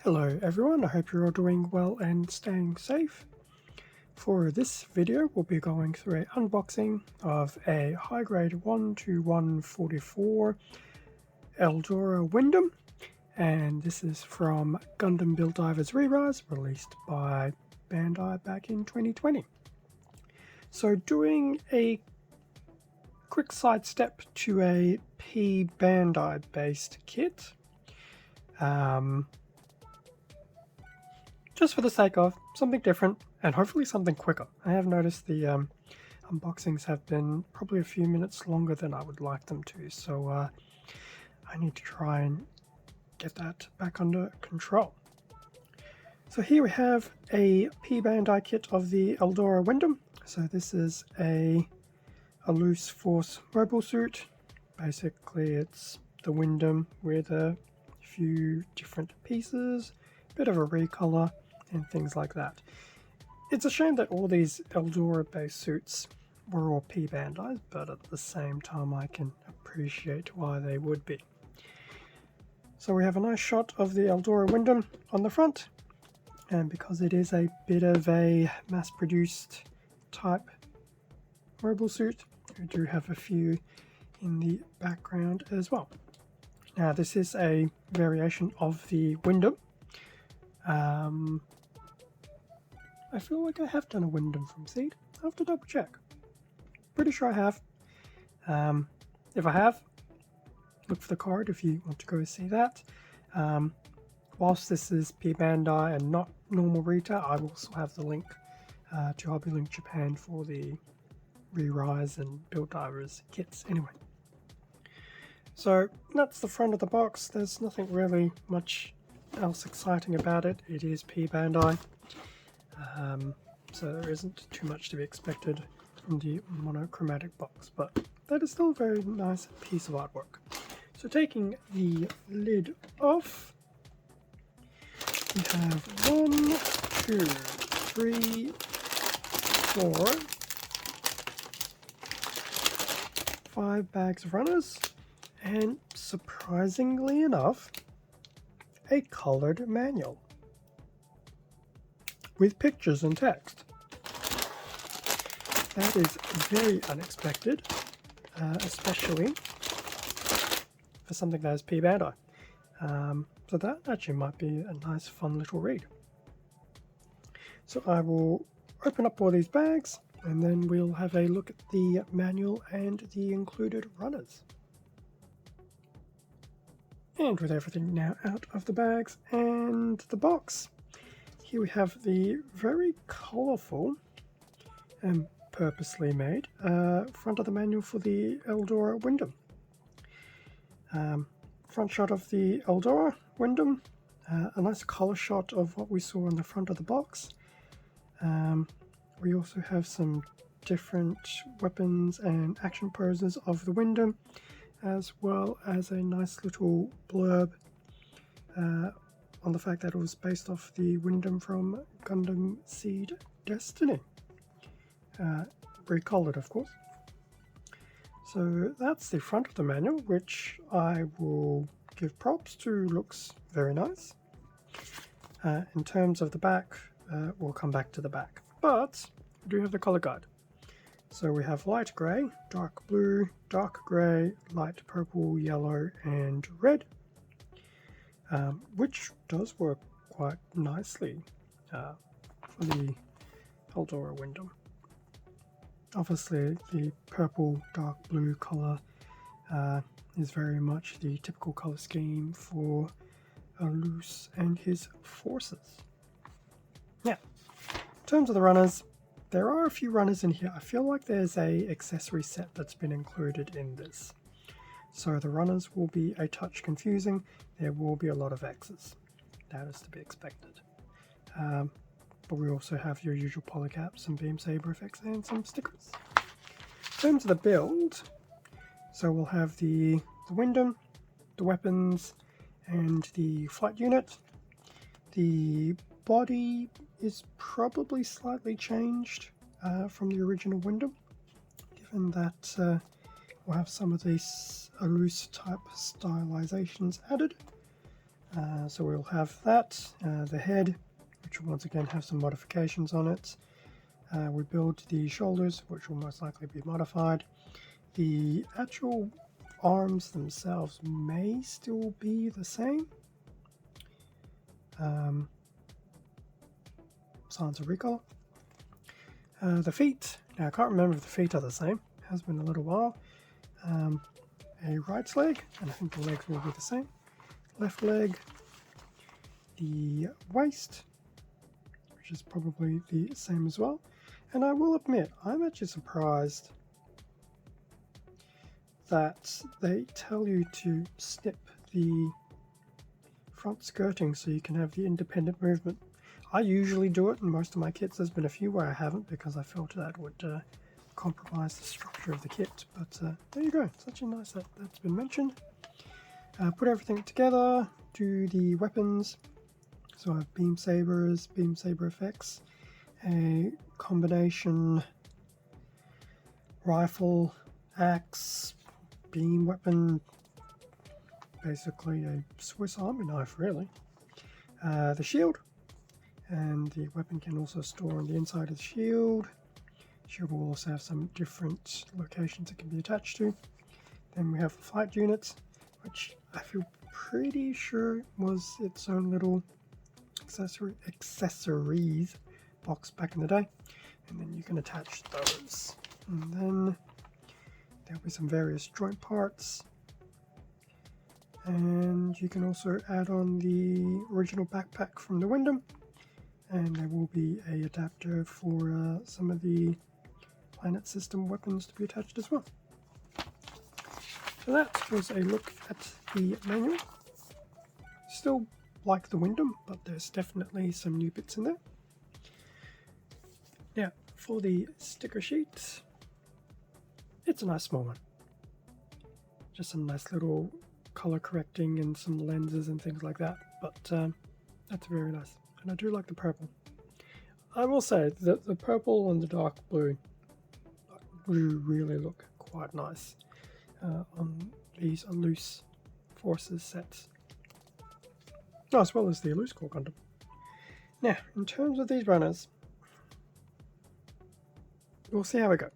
Hello everyone, I hope you're all doing well and staying safe. For this video we'll be going through an unboxing of a high grade 1-144 Eldora Windam, and this is from Gundam Build Divers Re-Rise, released by Bandai back in 2020. So doing a quick sidestep to a P-Bandai based kit. Just for the sake of something different and hopefully something quicker. I have noticed the unboxings have been probably a few minutes longer than I would like them to, so I need to try and get that back under control. So here we have a P-Bandai kit of the Eldora Windam. So this is a loose force mobile suit. Basically it's the Windam with a few different pieces, bit of a recolor and things like that. It's a shame that all these Eldora based suits were all P-Bandai, but at the same time I can appreciate why they would be. So we have a nice shot of the Eldora Windam on the front, and because it is a bit of a mass-produced type mobile suit, we do have a few in the background as well. Now this is a variation of the Windam. I feel like I have done a Windam from seed. I'll have to double check. Pretty sure I have. If I have, look for the card if you want to go see that. Whilst this is P-Bandai and not normal retail, I will also have the link to Hobby Link Japan for the Re-Rise and Build Divers kits anyway. So that's the front of the box. There's nothing really much else exciting about it. It is P-Bandai. So there isn't too much to be expected from the monochromatic box, but that is still a very nice piece of artwork. So taking the lid off, we have 1, 2, 3, 4, 5 bags of runners, and surprisingly enough, a colored manual with pictures and text. That is very unexpected, especially for something that is P-Bandai. So that actually might be a nice fun little read. So I will open up all these bags and then we'll have a look at the manual and the included runners. And with everything now out of the bags and the box, here we have the very colourful and purposely made front of the manual for the Eldora Windam. Front shot of the Eldora Windam, a nice colour shot of what we saw on the front of the box. We also have some different weapons and action poses of the Windam, as well as a nice little blurb on the fact that it was based off the Windam from Gundam Seed Destiny. Recolored, of course. So that's the front of the manual, which I will give props to. Looks very nice. In terms of the back, we'll come back to the back. But we do have the color guide. So we have light grey, dark blue, dark grey, light purple, yellow, and red. Which does work quite nicely for the Eldora Windam. Obviously the purple dark blue colour is very much the typical colour scheme for Alus and his forces. Now, in terms of the runners, there are a few runners in here. I feel like there's a accessory set that's been included in this. So the runners will be a touch confusing. There will be a lot of X's. That is to be expected. But we also have your usual polycaps, some beam saber effects, and some stickers. In terms of the build, so we'll have the Windam, the weapons, and the flight unit. The body is probably slightly changed from the original Windam, given that we'll have some of these loose type stylizations added. So we'll have that, the head, which will once again have some modifications on it. We build the shoulders, which will most likely be modified. The actual arms themselves may still be the same. Signs of recolor. The feet, now I can't remember if the feet are the same, it has been a little while. A right leg, and I think the legs will be the same. Left leg, the waist, which is probably the same as well. And I will admit, I'm actually surprised that they tell you to snip the front skirting so you can have the independent movement. I usually do it in most of my kits. There's been a few where I haven't because I felt that would compromise the structure of the kit. But there you go, it's actually nice that that's been mentioned. Put everything together, do the weapons. So I have beam sabers, beam saber effects, a combination rifle, axe, beam weapon, basically a Swiss Army knife really. The shield, and the weapon can also store on the inside of the shield. Shield will also have some different locations it can be attached to. Then we have the flight unit, which I feel pretty sure was its own little accessories box back in the day. And then you can attach those. And then there'll be some various joint parts. And you can also add on the original backpack from the Windam. And there will be a adapter for some of the planet system weapons to be attached as well. So that was a look at the manual. Still like the Windam, but there's definitely some new bits in there. Now, for the sticker sheet, it's a nice small one. Just some nice little color correcting and some lenses and things like that, but that's very nice. And I do like the purple. I will say that the purple and the dark blue really look quite nice on these loose forces sets, as well as the loose core Gundam. Now, in terms of these runners, we'll see how we go.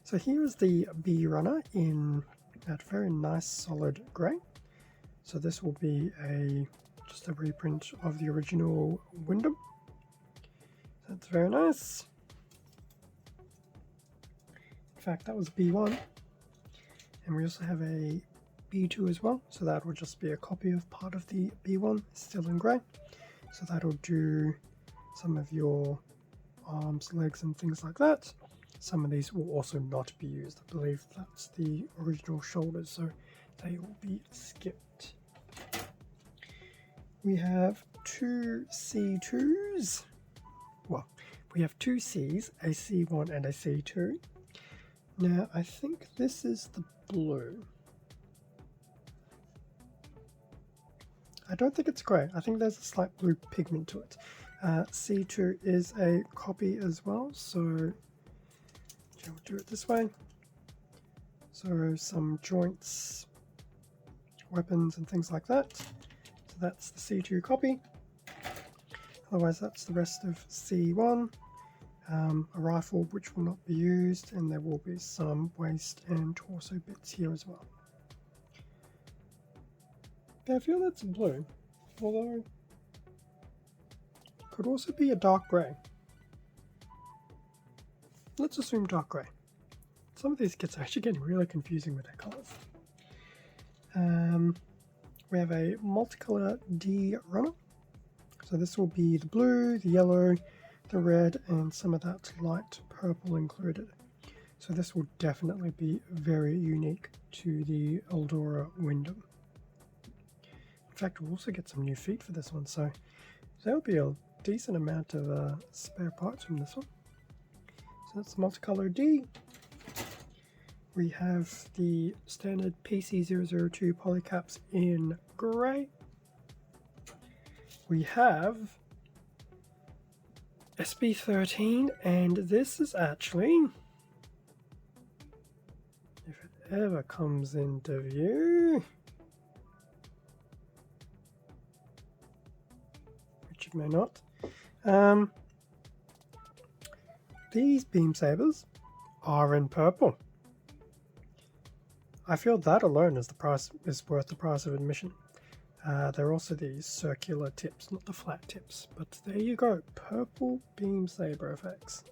So here is the B runner in that very nice solid grey. So this will be just a reprint of the original Windam. That's very nice. In fact, that was B1. And we also have a B2 as well. So that will just be a copy of part of the B1, still in grey. So that'll do some of your arms, legs and things like that. Some of these will also not be used. I believe that's the original shoulders, so they will be skipped. We have two C2s. Well, we have two Cs, a C1 and a C2. Now, I think this is the blue. I don't think it's grey. I think there's a slight blue pigment to it. C2 is a copy as well, so we'll do it this way. So some joints, weapons and things like that. So that's the C2 copy. Otherwise that's the rest of C1. A rifle which will not be used, and there will be some waist and torso bits here as well. Yeah, I feel that's blue, although it could also be a dark grey. Let's assume dark grey. Some of these kits are actually getting really confusing with their colours. We have a multicolour D runner. So this will be the blue, the yellow, the red, and some of that light purple included. So this will definitely be very unique to the Eldora Windam. In fact, we'll also get some new feet for this one, so there'll be a decent amount of spare parts from this one. So that's multicolor D. We have the standard PC002 polycaps in grey. We have SB13, and this is actually, if it ever comes into view, you may not. These beam sabers are in purple. I feel that alone is worth the price of admission. There are also these circular tips, not the flat tips, but there you go, purple beam saber effects.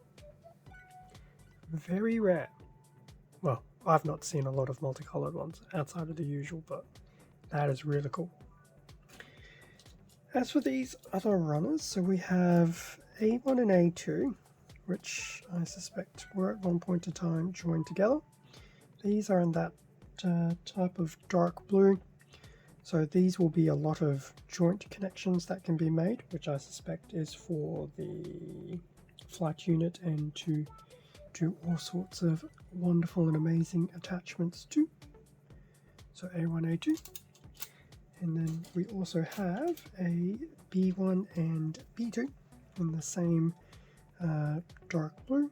Very rare. Well, I've not seen a lot of multicolored ones outside of the usual, but that is really cool. As for these other runners, so we have A1 and A2, which I suspect were at one point in time joined together. These are in that type of dark blue. So these will be a lot of joint connections that can be made, which I suspect is for the flight unit and to do all sorts of wonderful and amazing attachments too. So A1, A2. And then we also have a B1 and B2 in the same dark blue.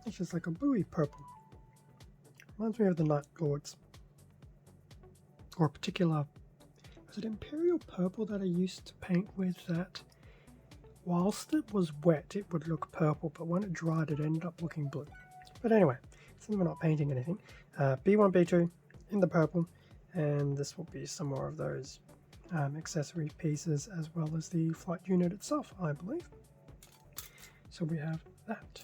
It's just like a bluey purple. Reminds me of the Night Lords. Or a particular, was it Imperial Purple that I used to paint with that whilst it was wet it would look purple, but when it dried it ended up looking blue. But anyway, since we're not painting anything, B1, B2 in the purple, and this will be some more of those accessory pieces as well as the flight unit itself, I believe. So we have that.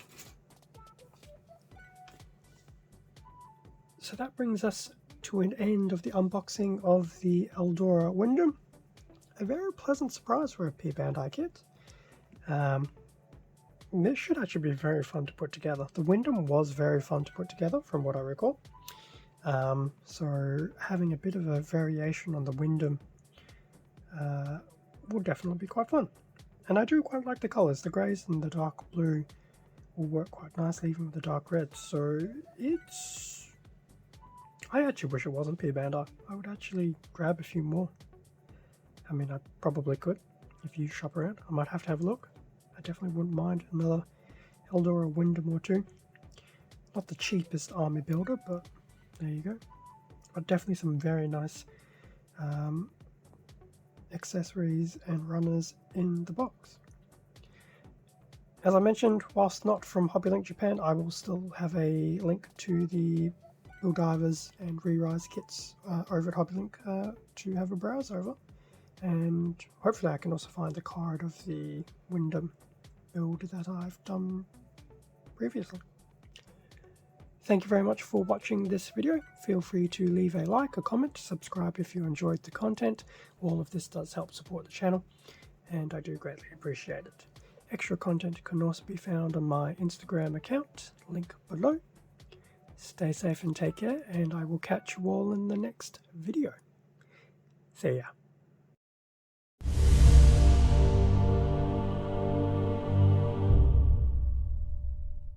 So that brings us to an end of the unboxing of the Eldora Windam. A very pleasant surprise for a P-Bandai kit. This should actually be very fun to put together. The Windam was very fun to put together from what I recall. So having a bit of a variation on the Windam will definitely be quite fun. And I do quite like the colours. The greys and the dark blue will work quite nicely even with the dark red. So it's... I actually wish it wasn't P-Bandai. I would actually grab a few more. I mean, I probably could if you shop around. I might have to have a look. I definitely wouldn't mind another Eldora Windam or two. Not the cheapest army builder, but there you go. But definitely some very nice accessories and runners in the box. As I mentioned, whilst not from HobbyLink Japan, I will still have a link to the Build Divers and Re-Rise kits over at HobbyLink to have a browse over. And hopefully I can also find the card of the Windam build that I've done previously. Thank you very much for watching this video. Feel free to leave a like, a comment, subscribe if you enjoyed the content. All of this does help support the channel, and I do greatly appreciate it. Extra content can also be found on my Instagram account, link below. Stay safe and take care, and I will catch you all in the next video. See ya.